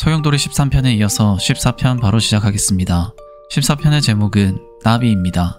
소용돌이 13편에 이어서 14편 바로 시작하겠습니다. 14편의 제목은 나비입니다.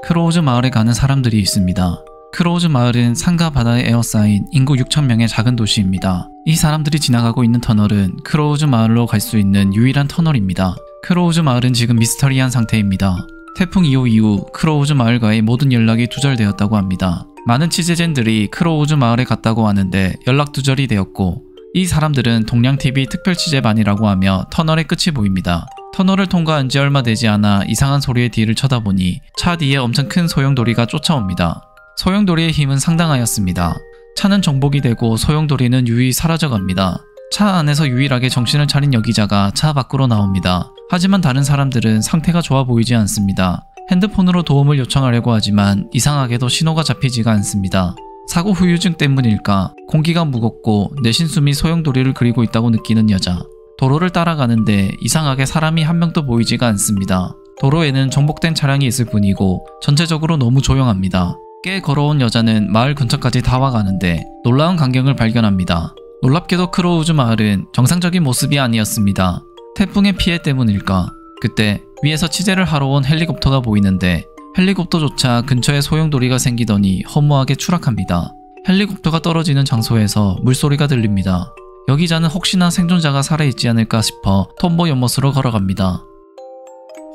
크로우즈 마을에 가는 사람들이 있습니다. 크로우즈 마을은 산과 바다에 에워싸인 인구 6,000명의 작은 도시입니다. 이 사람들이 지나가고 있는 터널은 크로우즈 마을로 갈 수 있는 유일한 터널입니다. 크로우즈 마을은 지금 미스터리한 상태입니다. 태풍 2호 이후 크로우즈 마을과의 모든 연락이 두절되었다고 합니다. 많은 취재진들이 크로우즈 마을에 갔다고 하는데 연락 두절이 되었고, 이 사람들은 동양TV 특별취재반이라고 하며 터널의 끝이 보입니다. 터널을 통과한 지 얼마 되지 않아 이상한 소리의 뒤를 쳐다보니 차 뒤에 엄청 큰 소용돌이가 쫓아옵니다. 소용돌이의 힘은 상당하였습니다. 차는 정복이 되고 소용돌이는 유유히 사라져갑니다. 차 안에서 유일하게 정신을 차린 여기자가 차 밖으로 나옵니다. 하지만 다른 사람들은 상태가 좋아 보이지 않습니다. 핸드폰으로 도움을 요청하려고 하지만 이상하게도 신호가 잡히지가 않습니다. 사고 후유증 때문일까 공기가 무겁고 내신 숨이 소용돌이를 그리고 있다고 느끼는 여자. 도로를 따라가는데 이상하게 사람이 한 명도 보이지가 않습니다. 도로에는 정복된 차량이 있을 뿐이고 전체적으로 너무 조용합니다. 꽤 걸어온 여자는 마을 근처까지 다 와가는데 놀라운 광경을 발견합니다. 놀랍게도 크로우즈 마을은 정상적인 모습이 아니었습니다. 태풍의 피해 때문일까? 그때 위에서 취재를 하러 온 헬리콥터가 보이는데 헬리콥터조차 근처에 소용돌이가 생기더니 허무하게 추락합니다. 헬리콥터가 떨어지는 장소에서 물소리가 들립니다. 여기자는 혹시나 생존자가 살아있지 않을까 싶어 톰보 연못으로 걸어갑니다.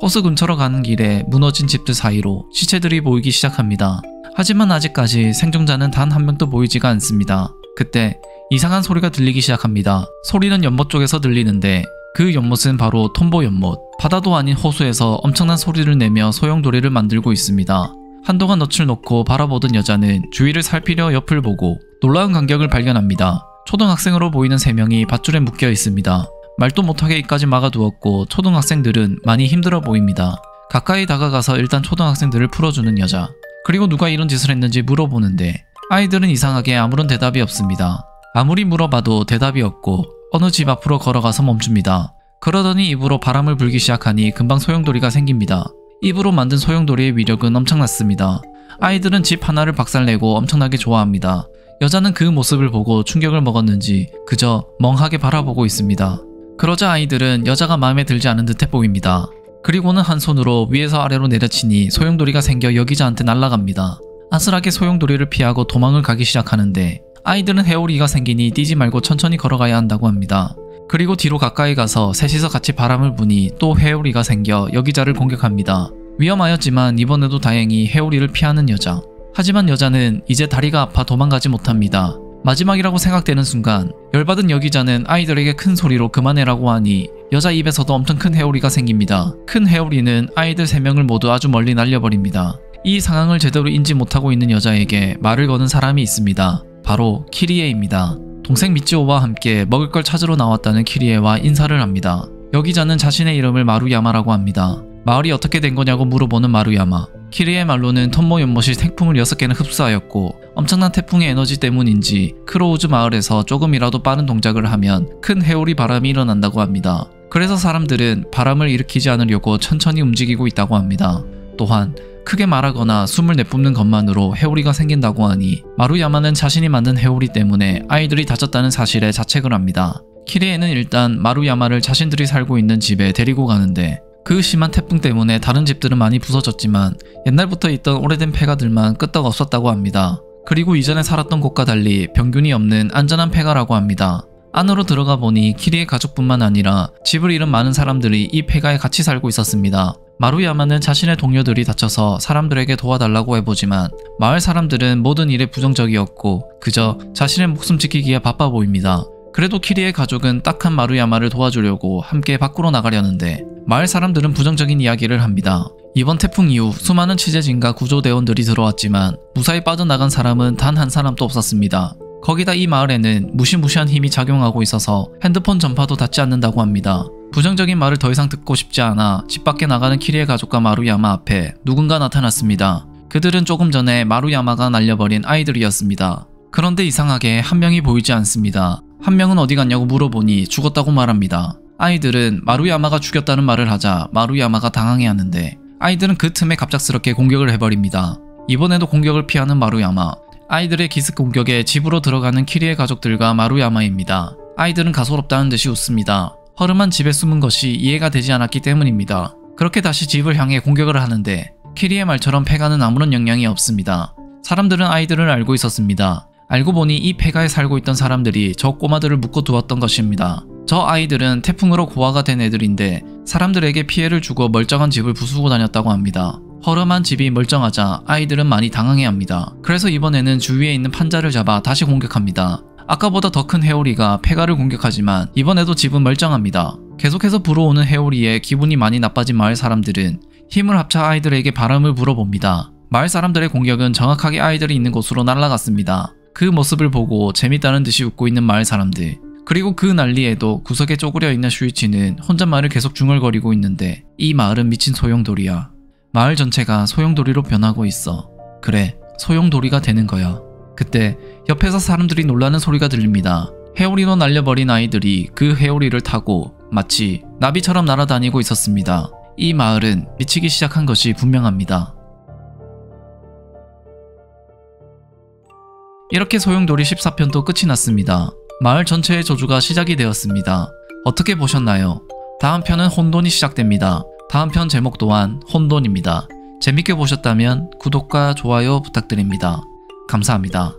호수 근처로 가는 길에 무너진 집들 사이로 시체들이 보이기 시작합니다. 하지만 아직까지 생존자는 단 한 명도 보이지가 않습니다. 그때 이상한 소리가 들리기 시작합니다. 소리는 연못 쪽에서 들리는데 그 연못은 바로 톰보 연못. 바다도 아닌 호수에서 엄청난 소리를 내며 소용돌이를 만들고 있습니다. 한동안 덫을 놓고 바라보던 여자는 주위를 살피려 옆을 보고 놀라운 광경을 발견합니다. 초등학생으로 보이는 3명이 밧줄에 묶여 있습니다. 말도 못하게 입까지 막아두었고 초등학생들은 많이 힘들어 보입니다. 가까이 다가가서 일단 초등학생들을 풀어주는 여자. 그리고 누가 이런 짓을 했는지 물어보는데 아이들은 이상하게 아무런 대답이 없습니다. 아무리 물어봐도 대답이 없고 어느 집 앞으로 걸어가서 멈춥니다. 그러더니 입으로 바람을 불기 시작하니 금방 소용돌이가 생깁니다. 입으로 만든 소용돌이의 위력은 엄청났습니다. 아이들은 집 하나를 박살내고 엄청나게 좋아합니다. 여자는 그 모습을 보고 충격을 먹었는지 그저 멍하게 바라보고 있습니다. 그러자 아이들은 여자가 마음에 들지 않은 듯해 보입니다. 그리고는 한 손으로 위에서 아래로 내려치니 소용돌이가 생겨 여기자한테 날아갑니다. 아슬하게 소용돌이를 피하고 도망을 가기 시작하는데 아이들은 회오리가 생기니 뛰지 말고 천천히 걸어가야 한다고 합니다. 그리고 뒤로 가까이 가서 셋이서 같이 바람을 부니 또 회오리가 생겨 여기자를 공격합니다. 위험하였지만 이번에도 다행히 회오리를 피하는 여자. 하지만 여자는 이제 다리가 아파 도망가지 못합니다. 마지막이라고 생각되는 순간 열받은 여기자는 아이들에게 큰 소리로 그만해라고 하니 여자 입에서도 엄청 큰 회오리가 생깁니다. 큰 회오리는 아이들 3명을 모두 아주 멀리 날려버립니다. 이 상황을 제대로 인지 못하고 있는 여자에게 말을 거는 사람이 있습니다. 바로 키리에입니다. 동생 미치오와 함께 먹을 걸 찾으러 나왔다는 키리에와 인사를 합니다. 여기자는 자신의 이름을 마루야마라고 합니다. 마을이 어떻게 된 거냐고 물어보는 마루야마. 키리의 말로는 톰보 연못이 태풍을 6개나 흡수하였고 엄청난 태풍의 에너지 때문인지 크로우즈 마을에서 조금이라도 빠른 동작을 하면 큰 회오리 바람이 일어난다고 합니다. 그래서 사람들은 바람을 일으키지 않으려고 천천히 움직이고 있다고 합니다. 또한 크게 말하거나 숨을 내뿜는 것만으로 회오리가 생긴다고 하니 마루야마는 자신이 만든 회오리 때문에 아이들이 다쳤다는 사실에 자책을 합니다. 키리에는 일단 마루야마를 자신들이 살고 있는 집에 데리고 가는데 그 심한 태풍 때문에 다른 집들은 많이 부서졌지만 옛날부터 있던 오래된 폐가들만 끄떡 없었다고 합니다. 그리고 이전에 살았던 곳과 달리 병균이 없는 안전한 폐가라고 합니다. 안으로 들어가 보니 키리의 가족뿐만 아니라 집을 잃은 많은 사람들이 이 폐가에 같이 살고 있었습니다. 마루야마는 자신의 동료들이 다쳐서 사람들에게 도와달라고 해보지만 마을 사람들은 모든 일에 부정적이었고 그저 자신의 목숨 지키기에 바빠 보입니다. 그래도 키리의 가족은 딱한 마루야마를 도와주려고 함께 밖으로 나가려는데 마을 사람들은 부정적인 이야기를 합니다. 이번 태풍 이후 수많은 취재진과 구조대원들이 들어왔지만 무사히 빠져나간 사람은 단 한 사람도 없었습니다. 거기다 이 마을에는 무시무시한 힘이 작용하고 있어서 핸드폰 전파도 닿지 않는다고 합니다. 부정적인 말을 더 이상 듣고 싶지 않아 집 밖에 나가는 키리의 가족과 마루야마 앞에 누군가 나타났습니다. 그들은 조금 전에 마루야마가 날려버린 아이들이었습니다. 그런데 이상하게 한 명이 보이지 않습니다. 한 명은 어디 갔냐고 물어보니 죽었다고 말합니다. 아이들은 마루야마가 죽였다는 말을 하자 마루야마가 당황해하는데 아이들은 그 틈에 갑작스럽게 공격을 해버립니다. 이번에도 공격을 피하는 마루야마. 아이들의 기습 공격에 집으로 들어가는 키리의 가족들과 마루야마입니다. 아이들은 가소롭다는 듯이 웃습니다. 허름한 집에 숨은 것이 이해가 되지 않았기 때문입니다. 그렇게 다시 집을 향해 공격을 하는데 키리의 말처럼 폐가는 아무런 영향이 없습니다. 사람들은 아이들을 알고 있었습니다. 알고 보니 이 폐가에 살고 있던 사람들이 저 꼬마들을 묶어두었던 것입니다. 저 아이들은 태풍으로 고아가 된 애들인데 사람들에게 피해를 주고 멀쩡한 집을 부수고 다녔다고 합니다. 허름한 집이 멀쩡하자 아이들은 많이 당황해합니다. 그래서 이번에는 주위에 있는 판자를 잡아 다시 공격합니다. 아까보다 더 큰 해오리가 폐가를 공격하지만 이번에도 집은 멀쩡합니다. 계속해서 불어오는 해오리에 기분이 많이 나빠진 마을 사람들은 힘을 합쳐 아이들에게 바람을 불어봅니다. 마을 사람들의 공격은 정확하게 아이들이 있는 곳으로 날아갔습니다. 그 모습을 보고 재밌다는 듯이 웃고 있는 마을 사람들. 그리고 그 난리에도 구석에 쪼그려 있는 슈이치는 혼잣말을 계속 중얼거리고 있는데 이 마을은 미친 소용돌이야. 마을 전체가 소용돌이로 변하고 있어. 그래, 소용돌이가 되는 거야. 그때 옆에서 사람들이 놀라는 소리가 들립니다. 해오리로 날려버린 아이들이 그 해오리를 타고 마치 나비처럼 날아다니고 있었습니다. 이 마을은 미치기 시작한 것이 분명합니다. 이렇게 소용돌이 14편도 끝이 났습니다. 마을 전체의 저주가 시작이 되었습니다. 어떻게 보셨나요? 다음 편은 혼돈이 시작됩니다. 다음 편 제목 또한 혼돈입니다. 재밌게 보셨다면 구독과 좋아요 부탁드립니다. 감사합니다.